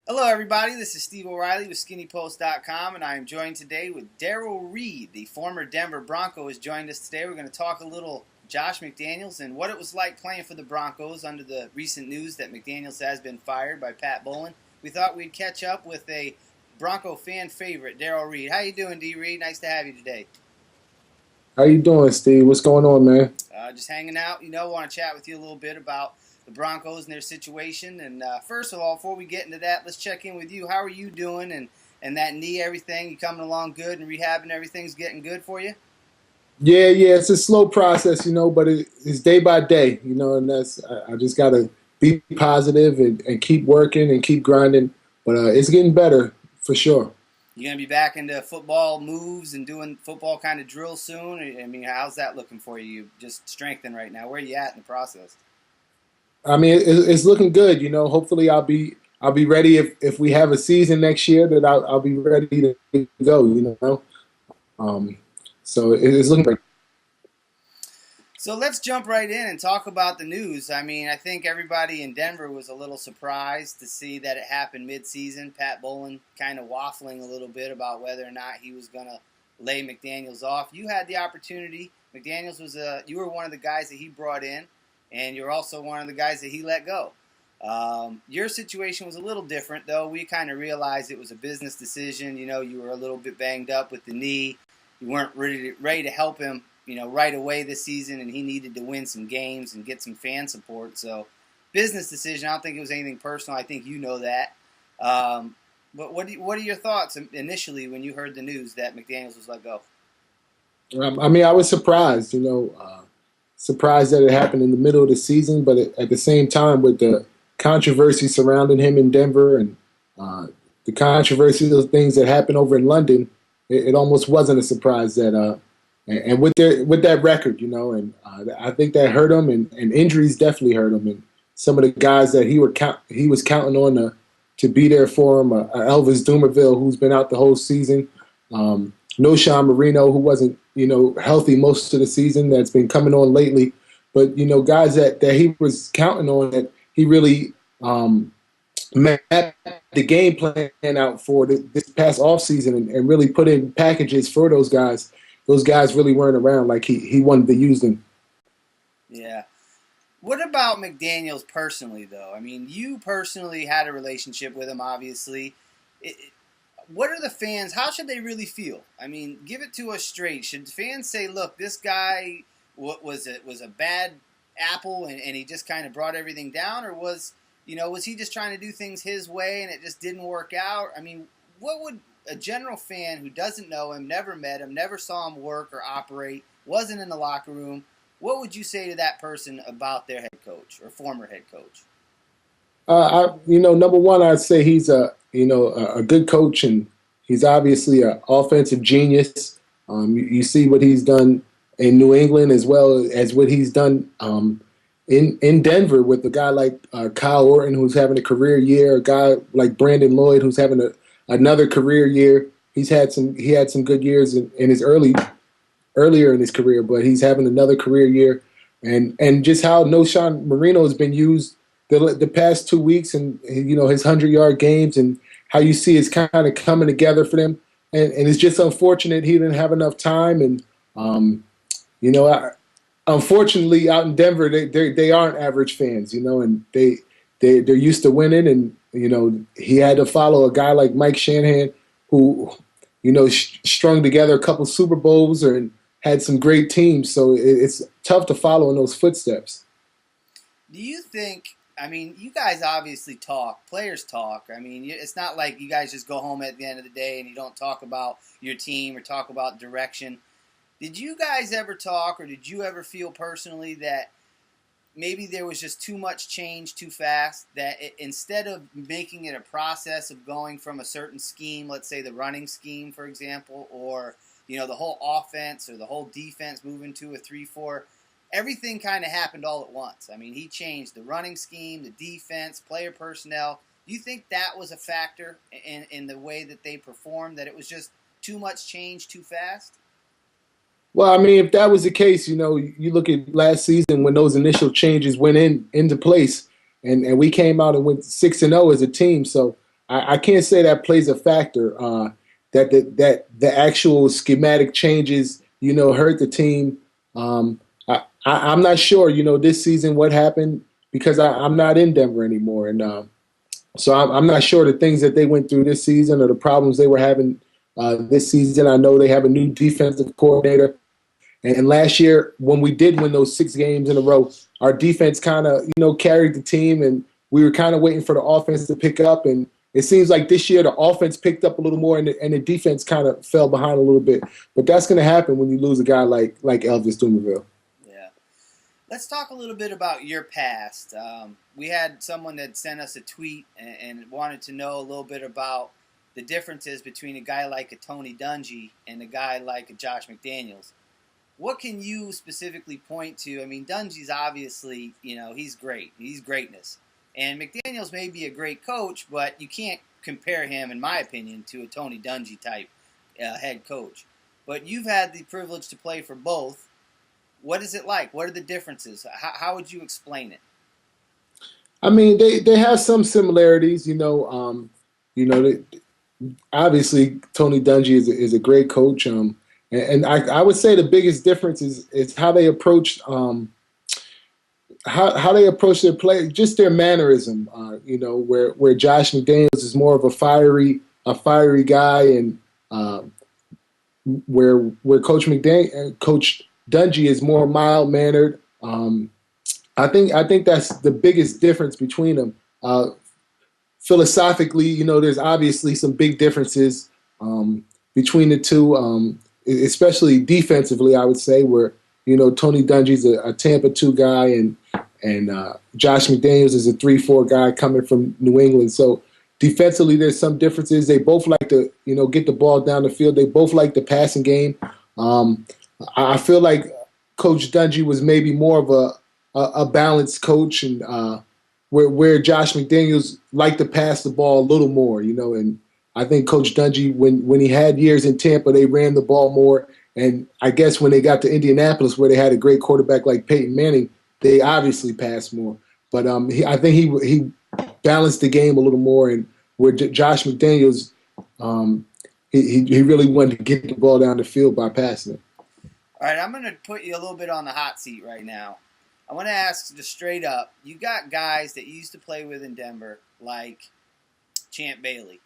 Hello, everybody. This is Steve O'Reilly with SkinnyPost.com, and I am joined today with Darrell Reid, the former Denver Bronco, has joined us today. We're going to talk a little Josh McDaniels and what it was like playing for the Broncos under the recent news that McDaniels has been fired by Pat Bowlen. We thought we'd catch up with a Bronco fan favorite, Darrell Reid. How you doing, D. Reid? Nice to have you today. How you doing, Steve? What's going on, man? Just hanging out. Want to chat with you a little bit about the Broncos and their situation. And first of all, before we get into that, let's check in with you. How are you doing? And that knee, everything, you coming along good and rehabbing, everything's getting good for you? Yeah. It's a slow process, but it's day by day, and I just gotta be positive and keep working and keep grinding. But it's getting better for sure. You going to be back into football moves and doing football kind of drills soon? I mean, how's that looking for you? You just strengthening right now. Where are you at in the process? I mean, it's looking good. Hopefully, I'll be ready if we have a season next year. That I'll be ready to go. Um, so it's looking great. So let's jump right in and talk about the news. I mean, I think everybody in Denver was a little surprised to see that it happened mid-season. Pat Bowlen kind of waffling a little bit about whether or not he was going to lay McDaniels off. You had the opportunity. McDaniels you were one of the guys that he brought in, and you're also one of the guys that he let go. Your situation was a little different, though. We kind of realized it was a business decision. You were a little bit banged up with the knee. You weren't ready to help him right away this season, and he needed to win some games and get some fan support. So, business decision. I don't think it was anything personal. I think you know that. But what are your thoughts initially when you heard the news that McDaniels was let go? I mean, I was surprised. Surprised that it happened in the middle of the season, but at the same time, with the controversy surrounding him in Denver and the controversial things that happened over in London, it almost wasn't a surprise that. And with that record, and I think that hurt him, and injuries definitely hurt him. And some of the guys that he was counting on to be there for him, Elvis Dumervil, who's been out the whole season, no Sean Marino, who wasn't healthy most of the season, that's been coming on lately. But guys that he was counting on, that he really mapped the game plan out for this past offseason and really put in packages for those guys. Those guys really weren't around like he wanted to use them. Yeah. What about McDaniels personally, though? I mean, you personally had a relationship with him, obviously. What are the fans? How should they really feel? I mean, give it to us straight. Should fans say, "Look, this guy was a bad apple, and he just kind of brought everything down," or was he just trying to do things his way and it just didn't work out? I mean, what would a general fan who doesn't know him, never met him, never saw him work or operate, wasn't in the locker room, what would you say to that person about their head coach or former head coach? Number one, I'd say he's a good coach, and he's obviously an offensive genius. You see what he's done in New England as well as what he's done in Denver with a guy like Kyle Orton, who's having a career year, a guy like Brandon Lloyd, who's having another career year. He had some good years in his earlier in his career, but he's having another career year, and just how No Sean Marino has been used the past 2 weeks, and his 100-yard games, and how you see it's kind of coming together for them, and it's just unfortunate he didn't have enough time, and unfortunately out in Denver they aren't average fans, and they're used to winning, and he had to follow a guy like Mike Shanahan, who strung together a couple Super Bowls and had some great teams. So it's tough to follow in those footsteps. Do you think? I mean, you guys obviously talk. Players talk. I mean, it's not like you guys just go home at the end of the day and you don't talk about your team or talk about direction. Did you guys ever talk, or did you ever feel personally that maybe there was just too much change too fast, that instead of making it a process of going from a certain scheme, let's say the running scheme, for example, or the whole offense or the whole defense moving to a 3-4, everything kind of happened all at once? I mean, he changed the running scheme, the defense, player personnel. Do you think that was a factor in the way that they performed, that it was just too much change too fast? Well, I mean, if that was the case, you look at last season when those initial changes went into place, and we came out and went 6-0 as a team. So I can't say that plays a factor. That the actual schematic changes, hurt the team. I'm not sure, this season what happened because I'm not in Denver anymore, and so I'm not sure the things that they went through this season or the problems they were having this season. I know they have a new defensive coordinator. And last year, when we did win those 6 games in a row, our defense kind of, carried the team, and we were kind of waiting for the offense to pick up. And it seems like this year the offense picked up a little more, and the defense kind of fell behind a little bit. But that's going to happen when you lose a guy like Elvis Dumerville. Yeah. Let's talk a little bit about your past. We had someone that sent us a tweet and wanted to know a little bit about the differences between a guy like a Tony Dungy and a guy like a Josh McDaniels. What can you specifically point to? I mean, Dungy's obviously, he's great. He's greatness. And McDaniels may be a great coach, but you can't compare him, in my opinion, to a Tony Dungy type head coach. But you've had the privilege to play for both. What is it like? What are the differences? How would you explain it? I mean, they have some similarities. They, obviously Tony Dungy is a great coach. And I would say the biggest difference is how they approach how they approach their play, just their mannerism. Where Josh McDaniels is more of a fiery guy, and where Coach Dungy is more mild mannered. I think that's the biggest difference between them. Philosophically, there's obviously some big differences between the two. Especially defensively, I would say, where Tony Dungy's a Tampa 2 guy, and Josh McDaniels is a 3-4 guy coming from New England. So defensively, there's some differences. They both like to get the ball down the field. They both like the passing game. I feel like Coach Dungy was maybe more of a balanced coach, and where Josh McDaniels liked to pass the ball a little more, and I think Coach Dungy, when he had years in Tampa, they ran the ball more. And I guess when they got to Indianapolis, where they had a great quarterback like Peyton Manning, they obviously passed more. But I think he balanced the game a little more. And where Josh McDaniels, he really wanted to get the ball down the field by passing it. All right, I'm going to put you a little bit on the hot seat right now. I want to ask just straight up, you got guys that you used to play with in Denver, like Champ Bailey.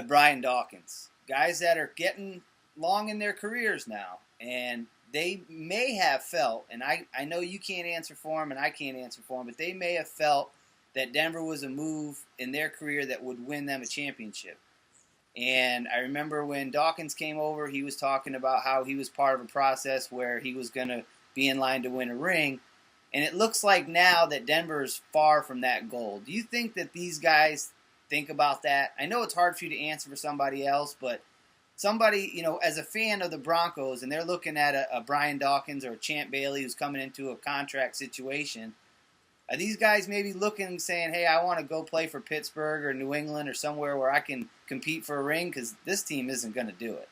Brian Dawkins, guys that are getting long in their careers now, and they may have felt, and I know you can't answer for them and I can't answer for them, but they may have felt that Denver was a move in their career that would win them a championship. And I remember when Dawkins came over, he was talking about how he was part of a process where he was going to be in line to win a ring. And it looks like now that Denver is far from that goal. Do you think that these guys think about that? I know it's hard for you to answer for somebody else, but somebody, as a fan of the Broncos, and they're looking at a Brian Dawkins or a Champ Bailey who's coming into a contract situation, are these guys maybe looking and saying, hey, I want to go play for Pittsburgh or New England or somewhere where I can compete for a ring because this team isn't going to do it?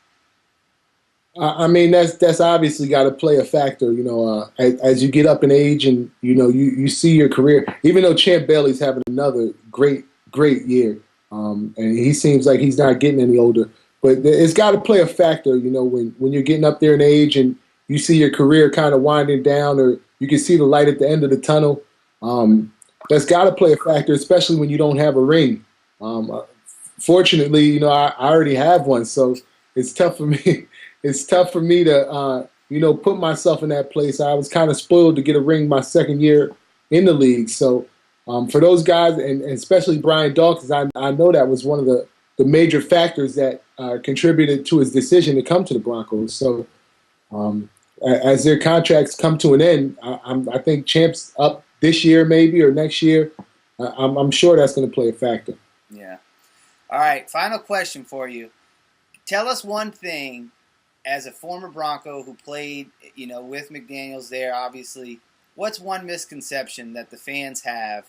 I mean, that's obviously got to play a factor, as you get up in age and, you see your career. Even though Champ Bailey's having another great year, and he seems like he's not getting any older. But it's got to play a factor, when you're getting up there in age and you see your career kind of winding down, or you can see the light at the end of the tunnel. That's got to play a factor, especially when you don't have a ring. Fortunately, I already have one, so it's tough for me. It's tough for me to, put myself in that place. I was kind of spoiled to get a ring my second year in the league. So for those guys, and especially Brian Dawkins, I know that was one of the major factors that contributed to his decision to come to the Broncos. So as their contracts come to an end, I think Champ's up this year maybe or next year. I'm sure that's going to play a factor. Yeah. All right, final question for you. Tell us one thing, as a former Bronco who played, with McDaniels there, obviously, what's one misconception that the fans have,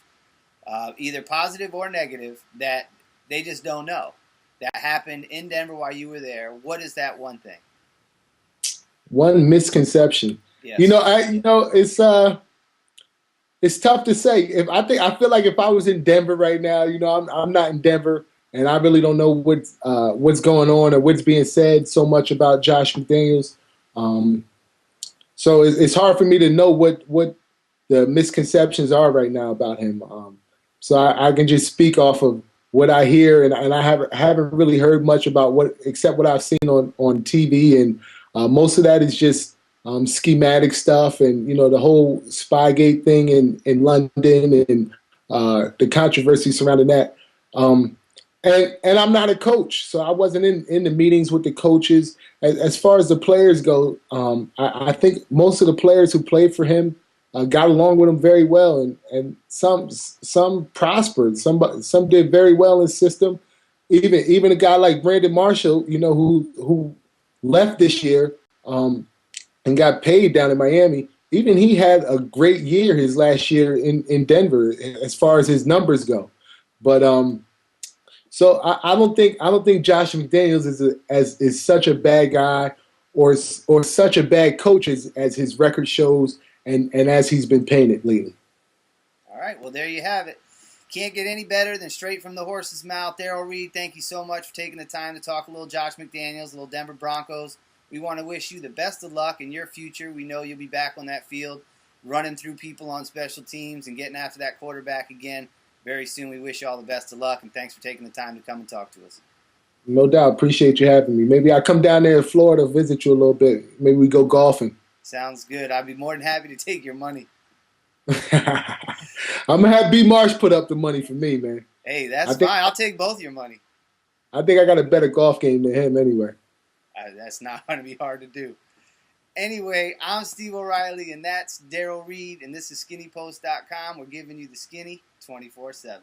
either positive or negative, that they just don't know, that happened in Denver while you were there? What is that one thing? One misconception. Yes. It's It's tough to say. If I feel like if I was in Denver right now, I'm not in Denver, and I really don't know what's going on or what's being said so much about Josh McDaniels. Um, so it's hard for me to know what the misconceptions are right now about him. So I can just speak off of what I hear, and I haven't really heard much about what except what I've seen on TV, and most of that is just schematic stuff, and the whole Spygate thing in London, and the controversy surrounding that. Um, and I'm not a coach, so I wasn't in the meetings with the coaches. As far as the players go, I think most of the players who played for him got along with him very well, and some prospered. Some did very well in the system. Even a guy like Brandon Marshall, who left this year and got paid down in Miami. Even he had a great year his last year in Denver as far as his numbers go. But so I don't think Josh McDaniels is such a bad guy or such a bad coach as his record shows and as he's been painted lately. All right, well, there you have it. Can't get any better than straight from the horse's mouth. Darrell Reid, thank you so much for taking the time to talk a little Josh McDaniels, a little Denver Broncos. We want to wish you the best of luck in your future. We know you'll be back on that field, running through people on special teams and getting after that quarterback again very soon. We wish you all the best of luck, and thanks for taking the time to come and talk to us. No doubt, appreciate you having me. Maybe I come down there in Florida, visit you a little bit. Maybe we go golfing. Sounds good. I'd be more than happy to take your money. I'm gonna have B Marsh put up the money for me, man. Hey, that's I think fine. I'll take both your money. I think I got a better golf game than him anyway. That's not going to be hard to do. Anyway, I'm Steve O'Reilly, and that's Darrell Reid, and this is SkinnyPost.com. We're giving you the skinny 24/7.